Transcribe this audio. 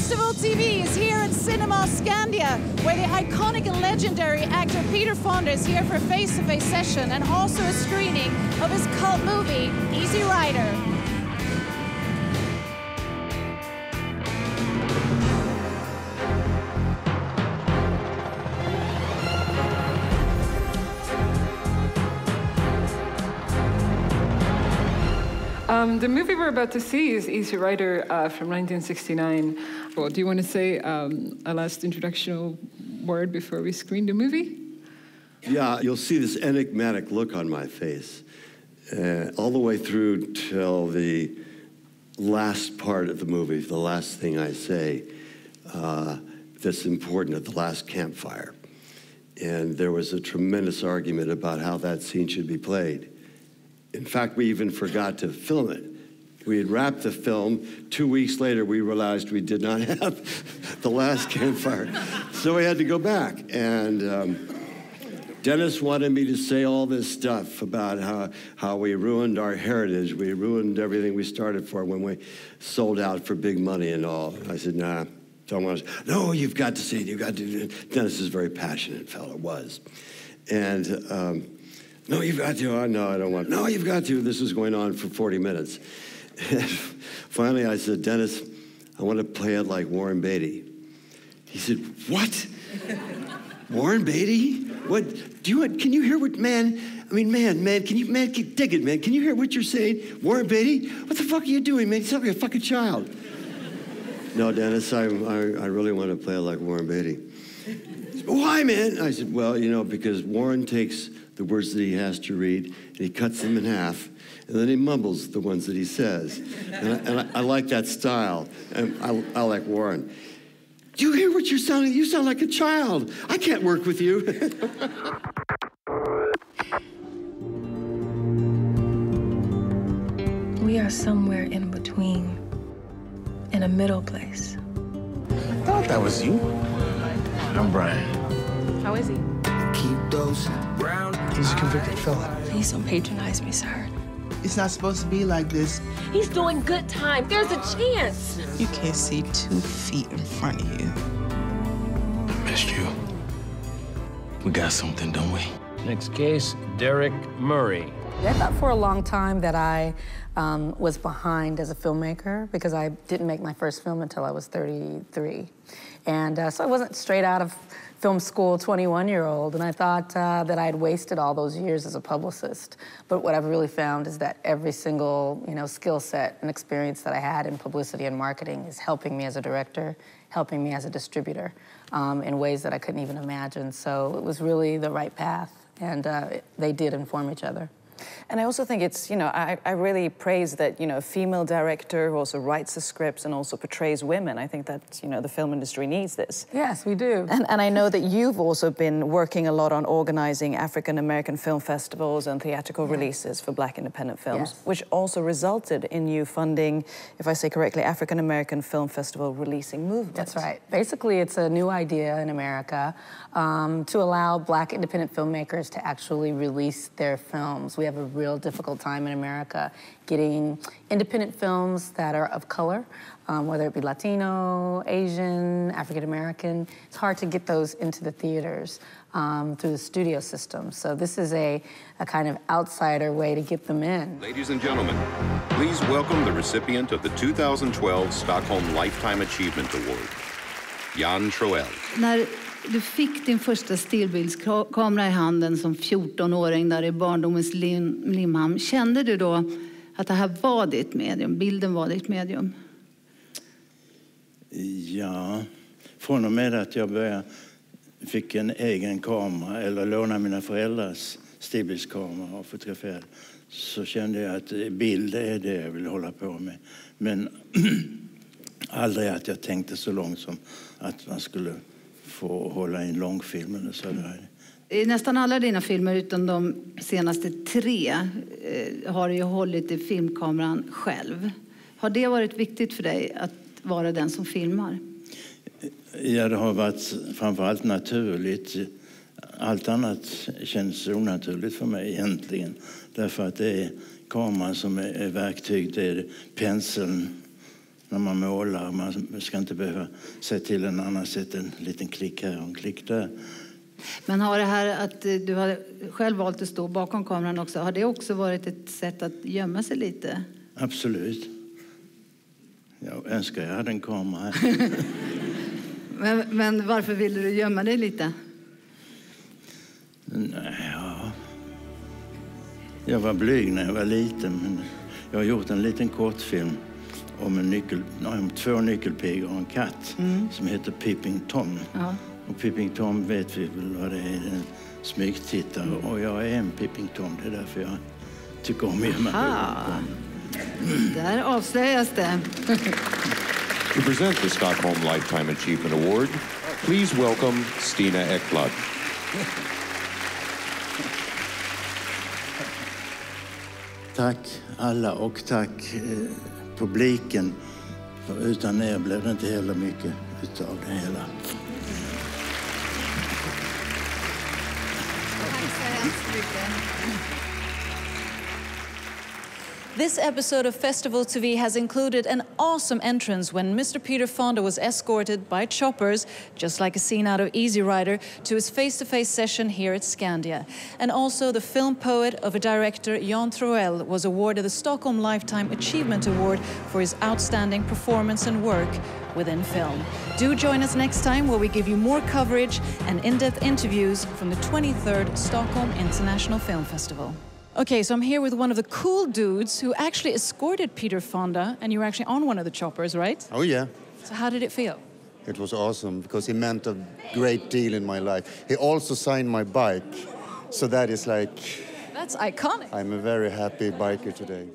FestivalTV is here in Cinema Scandia, where the iconic and legendary actor Peter Fonda is here for a face-to-face session and also a screening of his cult movie, Easy Rider. The movie we're about to see is Easy Rider from 1969. Well, do you want to say a last introductional word before we screen the movie? Yeah, you'll see this enigmatic look on my face all the way through till the last part of the movie, the last thing I say that's important at the last campfire. And there was a tremendous argument about how that scene should be played. In fact, we even forgot to film it. We had wrapped the film. 2 weeks later, we realized we did not have the last campfire. So we had to go back. And Dennis wanted me to say all this stuff about how we ruined our heritage. We ruined everything we started for when we sold out for big money and all. I said, nah, don't want to. No, you've got to say it. You've got to. Dennis is a very passionate fellow, was. And no, you've got to. Oh, no, I don't want to. No, you've got to. This was going on for 40 minutes. And finally, I said, Dennis, I want to play it like Warren Beatty. He said, what? Warren Beatty? What? Can you hear what, man, can you dig it, man? Can you hear what you're saying? Warren Beatty? What the fuck are you doing, man? You sound like a fucking child. No, Dennis, I really want to play it like Warren Beatty. Said, why, man? I said, well, because Warren takes the words that he has to read, and he cuts them in half, and then he mumbles the ones that he says. And I like that style, and I like Warren. Do you hear what you're sounding? You sound like a child. I can't work with you. We are somewhere in between, in a middle place. I thought that was you. I'm Brian. How is he? Keep those brown. He's a convicted felon. Please don't patronize me, sir. It's not supposed to be like this. He's doing good time. There's a chance. You can't see 2 feet in front of you. I missed you. We got something, don't we? Next case, Derek Murray. I thought for a long time that I was behind as a filmmaker because I didn't make my first film until I was 33. And so I wasn't straight out of film school 21-year-old, and I thought that I'd wasted all those years as a publicist. But what I've really found is that every single skill set and experience that I had in publicity and marketing is helping me as a director, helping me as a distributor in ways that I couldn't even imagine. So it was really the right path, and they did inform each other. And I also think it's, I really praise that, a female director who also writes the scripts and also portrays women. I think that, the film industry needs this. Yes, we do. And I know that you've also been working a lot on organizing African-American film festivals and theatrical releases for Black independent films, which also resulted in you funding, if I say correctly, African-American Film Festival Releasing Movement. That's right. Basically, it's a new idea in America to allow Black independent filmmakers to actually release their films. We have a real difficult time in America getting independent films that are of color, whether it be Latino, Asian, African-American. It's hard to get those into the theaters through the studio system. So this is a kind of outsider way to get them in. Ladies and gentlemen, please welcome the recipient of the 2012 Stockholm Lifetime Achievement Award, Jan Troell. När du fick din första stillbildskamera i handen som 14-åring där i barndomens Limhamn, kände du då att det här var ditt medium, bilden var ditt medium? Ja, från och med att jag fick en egen kamera eller låna mina föräldrars stillbildskamera och fotografera, så kände jag att bild är det jag vill hålla på med. Men aldrig att jag tänkte så långt som att man skulle få hålla en långfilm eller så där. I nästan alla dina filmer utom de senaste 3 har du ju hållit i filmkameran själv. Har det varit viktigt för dig att vara den som filmar? Ja, det har varit framförallt naturligt. Allt annat känns onaturligt för mig egentligen. Därför att det är kameran som är verktyg, det är penseln när man målar. Man ska inte behöva se till en annan sätt, en liten klick här och en klick där. Men har det här att du har själv valt att stå bakom kameran också, har det också varit ett sätt att gömma sig lite? Absolut. Jag önskar jag hade en kamera här. men varför ville du gömma dig lite? Nej, ja. Jag var blyg när jag var liten, men jag har gjort en liten kortfilm om två nyckelpigor och en katt som heter Peeping Tom. Ja. Och Peeping Tom vet vi väl vad det är, en smygtittare. Och jag är en Peeping Tom, det är därför jag tycker om att gömma mig. Där avslöjas det. To present the Stockholm Lifetime Achievement Award, please welcome Stina Ekblad. Tack alla och tack publiken. För utan er blev det inte heller mycket utav det hela. This episode of FestivalTV has included an awesome entrance when Mr. Peter Fonda was escorted by choppers, just like a scene out of Easy Rider, to his face-to-face session here at Skandia. And also the film poet of a director, Jan Troell, was awarded the Stockholm Lifetime Achievement Award for his outstanding performance and work within film. Do join us next time where we give you more coverage and in-depth interviews from the 23rd Stockholm International Film Festival. Okay, so I'm here with one of the cool dudes who actually escorted Peter Fonda, and you were actually on one of the choppers, right? Oh, yeah. So how did it feel? It was awesome because he meant a great deal in my life. He also signed my bike, so that is like... That's iconic. I'm a very happy biker today.